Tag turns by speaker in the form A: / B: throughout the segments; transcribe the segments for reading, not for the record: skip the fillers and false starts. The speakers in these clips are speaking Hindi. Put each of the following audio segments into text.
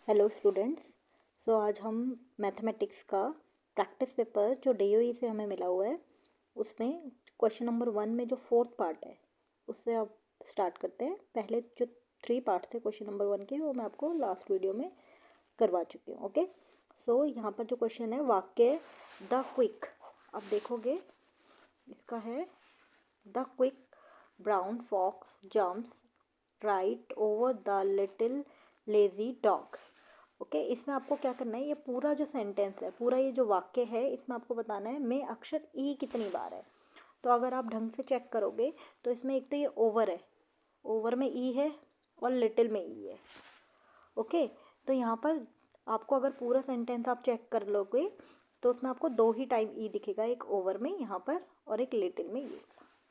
A: Hello students. सो आज हम मैथमेटिक्स का प्रैक्टिस पेपर जो DOE से हमें मिला हुआ है उसमें क्वेश्चन नंबर 1 में जो फोर्थ पार्ट है उससे आप स्टार्ट करते हैं। पहले जो 3 पार्ट थे क्वेश्चन नंबर 1 के वो मैं आपको लास्ट वीडियो में करवा चुकी हूँ। ओके, सो यहाँ पर जो क्वेश्चन है वाक्य द क्विक, आप देखोगे इसका है the quick brown fox jumps right over the little lazy dog. Okay, इसमें आपको क्या करना है, ये पूरा जो सेंटेंस है, पूरा ये जो वाक्य है, इसमें आपको बताना है में अक्षर ई कितनी बार है। तो अगर आप ढंग से चेक करोगे तो इसमें एक तो ये ओवर है, ओवर में ई है और लिटिल में ई है। ओके, तो यहाँ पर आपको अगर पूरा सेंटेंस आप चेक कर लोगे तो उसमें आपको 2 ही टाइम ई दिखेगा, एक ओवर में यहाँ पर और एक लिटिल में ये।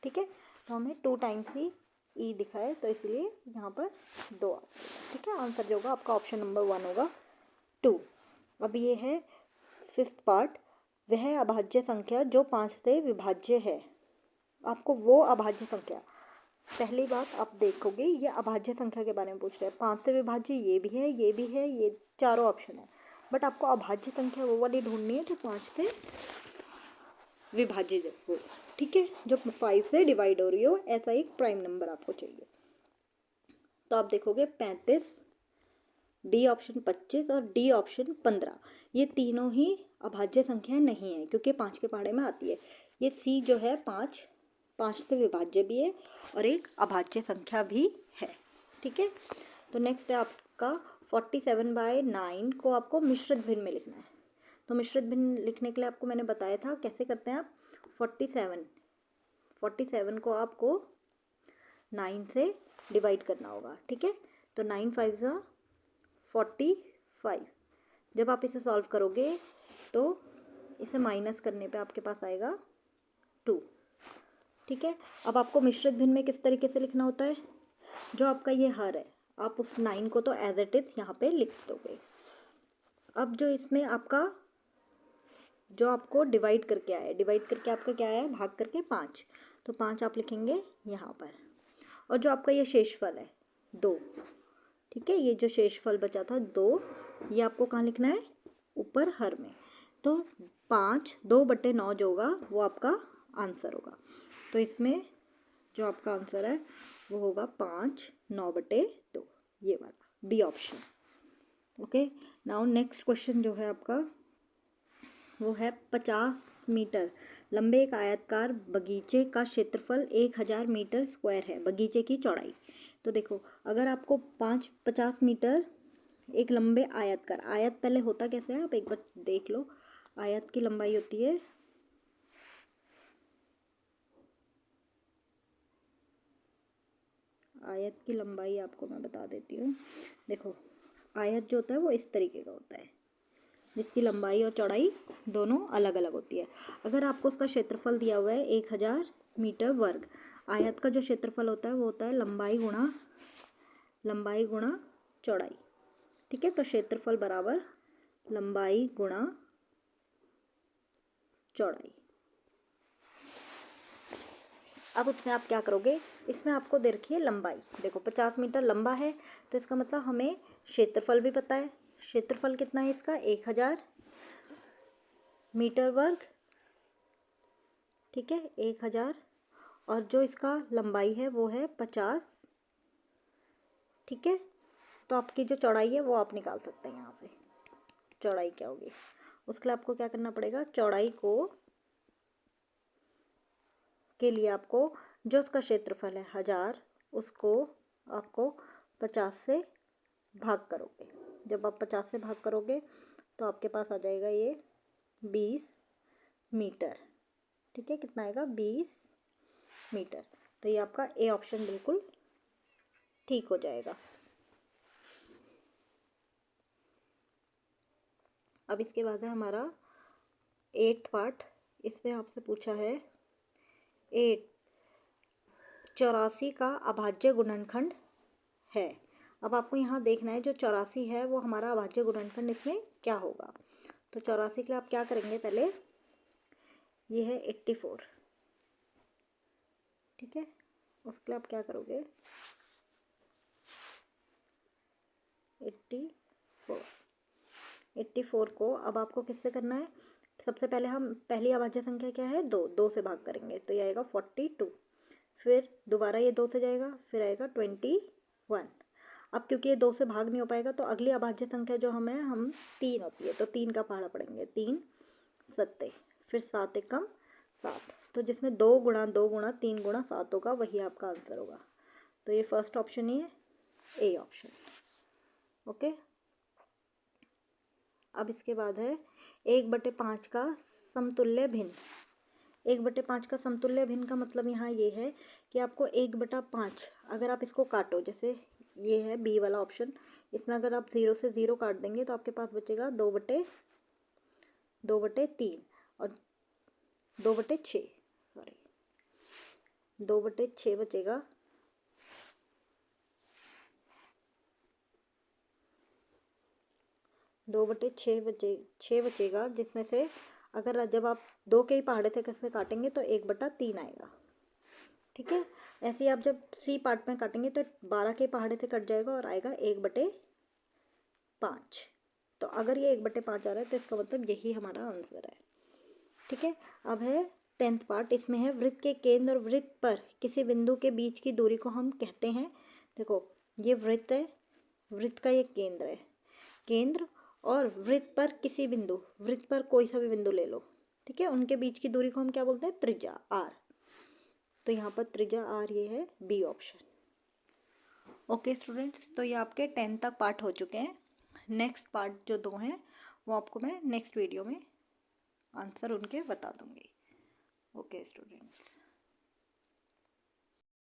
A: ठीक है, तो हमें 2 टाइम्स ही ई दिखा है तो इसलिए यहाँ पर 2 आ जाएगा। ठीक है, आंसर जो होगा आपका ऑप्शन नंबर 1 होगा 2। अब ये है 5th पार्ट, वह अभाज्य संख्या जो 5 से विभाज्य है। आपको वो अभाज्य संख्या, पहली बात आप देखोगे ये अभाज्य संख्या के बारे में पूछ रहे हैं। 5 से विभाज्य ये भी है, ये भी है, ये चारों ऑप्शन है, बट आपको अभाज्य संख्या वो वाली ढूंढनी है जो 5 से विभाज्य हो। ठीक है, जो 5 से डिवाइड हो रही हो, ऐसा एक प्राइम नंबर आपको चाहिए। तो आप देखोगे 35, बी ऑप्शन 25 और डी ऑप्शन 15, ये तीनों ही अभाज्य संख्याएं नहीं है क्योंकि 5 के पहाड़े में आती है। ये सी जो है 5 से विभाज्य भी है और एक अभाज्य संख्या भी है। ठीक है, तो नेक्स्ट है आपका 47/9 को आपको मिश्रित भिन्न में लिखना है। तो मिश्रित भिन्न लिखने के लिए आपको मैंने बताया था कैसे करते हैं। आप 47 को आपको 9 से डिवाइड करना होगा। ठीक है, तो 9 5 ज़ा 45। जब आप इसे सॉल्व करोगे तो इसे माइनस करने पे आपके पास आएगा 2। ठीक है, अब आपको मिश्रित भिन्न में किस तरीके से लिखना होता है, जो आपका ये हर है आप उस 9 को तो एज इट इज़ यहाँ पे लिख दोगे। अब जो इसमें आपका जो आपको डिवाइड करके आया है, डिवाइड करके आपका क्या आया है, भाग करके 5, तो 5 आप लिखेंगे यहाँ पर। और जो आपका ये शेषफल है 2, ठीक है, ये जो शेषफल बचा था 2, ये आपको कहाँ लिखना है, ऊपर हर में। तो 5 2/9 जो होगा वो आपका आंसर होगा। तो इसमें जो आपका आंसर है वो होगा 5 9/2, ये वाला B option. Okay, now next question जो है आपका वो है 50 मीटर लंबे एक आयताकार बगीचे का क्षेत्रफल 1000 मीटर स्क्वायर है, बगीचे की चौड़ाई। तो देखो अगर आपको 50 मीटर एक लंबे आयताकार, आयत पहले होता कैसे है आप एक बार देख लो। आयत की लंबाई होती है आयत की लंबाई आपको मैं बता देती हूँ। देखो आयत जो होता है वो इस तरीके का होता है जिसकी लंबाई और चौड़ाई दोनों अलग अलग होती है। अगर आपको उसका क्षेत्रफल दिया हुआ है 1000 मीटर वर्ग, आयत का जो क्षेत्रफल होता है वो होता है लंबाई गुणा चौड़ाई। ठीक है, तो क्षेत्रफल बराबर लंबाई गुणा चौड़ाई। अब उसमें आप क्या करोगे, इसमें आपको दे रखी है लंबाई, देखो 50 मीटर लंबा है तो इसका मतलब हमें क्षेत्रफल भी पता है। क्षेत्रफल कितना है इसका, 1000 मीटर वर्ग। ठीक है, 1000, और जो इसका लंबाई है वो है 50। ठीक है, तो आपकी जो चौड़ाई है वो आप निकाल सकते हैं यहाँ से। चौड़ाई क्या होगी, उसके लिए आपको क्या करना पड़ेगा, चौड़ाई को के लिए आपको जो उसका क्षेत्रफल है 1000, उसको आपको 50 से भाग करोगे। जब आप 50 से भाग करोगे तो आपके पास आ जाएगा ये 20 मीटर। ठीक है, कितना आएगा, 20 मीटर। तो ये आपका ए ऑप्शन बिल्कुल ठीक हो जाएगा। अब इसके बाद है हमारा 8th पार्ट, इसमें आपसे पूछा है 8 84 का अभाज्य गुणनखंड है। अब आपको यहाँ देखना है जो 84 है वो हमारा अभाज्य गुणनखंड इसमें क्या होगा। तो 84 के लिए आप क्या करेंगे, पहले ये है 84। ठीक है, उसके लिए आप क्या करोगे, 84 84 को अब आपको किससे करना है, सबसे पहले हम पहली अभाज्य संख्या क्या है, 2, 2 से भाग करेंगे तो ये आएगा 42, फिर दोबारा ये 2 से जाएगा, फिर आएगा 21। अब क्योंकि ये 2 से भाग नहीं हो पाएगा तो अगली अभाज्य संख्या जो हम 3 होती है, तो 3 का पहाड़ा पढ़ेंगे, 3 सत्ते, फिर 7 एकम 7, तो जिसमें 2 गुणा 2 गुणा 3 गुणा 7 होगा, वही आपका आंसर होगा। तो ये फर्स्ट ऑप्शन ही है, ए ऑप्शन। ओके, अब इसके बाद है 1/5 का समतुल्य भिन्न। 1/5 का समतुल्य भिन्न का मतलब यहाँ ये है कि आपको 1/5 अगर आप इसको काटो, जैसे ये है बी वाला ऑप्शन, इसमें अगर आप 0 से 0 काट देंगे तो आपके पास बचेगा 2/3 और 2/6, सॉरी 2/6 बचेगा, 2/6 बचेगा, जिसमें से अगर जब आप 2 के ही पहाड़े से कैसे काटेंगे तो 1/3 आएगा। ठीक है, ऐसे ही आप जब सी पार्ट में काटेंगे तो 12 के पहाड़े से कट जाएगा और आएगा 1/5। तो अगर ये 1/5 आ रहा है तो इसका मतलब यही हमारा आंसर है। ठीक है, अब है 10th पार्ट, इसमें है वृत्त के केंद्र और वृत्त पर किसी बिंदु के बीच की दूरी को हम कहते हैं, देखो ये वृत्त है, वृत्त का ये केंद्र है, केंद्र और वृत्त पर किसी बिंदु, वृत्त पर कोई सा भी बिंदु ले लो, ठीक है, उनके बीच की दूरी को हम क्या बोलते हैं, त्रिज्या, आर। तो यहाँ पर त्रिज्या आर ये है बी ऑप्शन। ओके स्टूडेंट्स, तो ये आपके 10 तक पार्ट हो चुके हैं। नेक्स्ट पार्ट जो 2 हैं वो आपको मैं नेक्स्ट वीडियो में आंसर उनके बता दूंगी। Okay students.